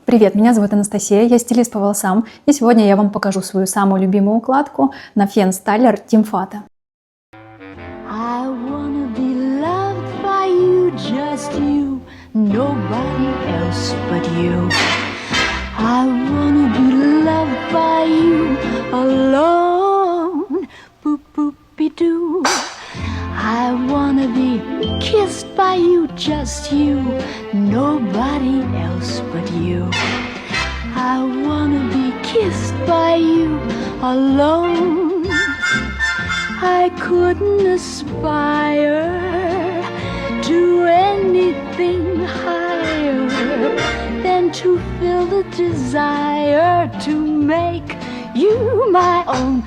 Привет, меня зовут Анастасия, я стилист по волосам, и сегодня я вам покажу свою самую любимую укладку на фен-стайлер Тимфата. I wanna be kissed by you, just you, nobody else but you. I wanna be kissed by you alone. I couldn't aspire to anything higher than to feel the desire to make you my own.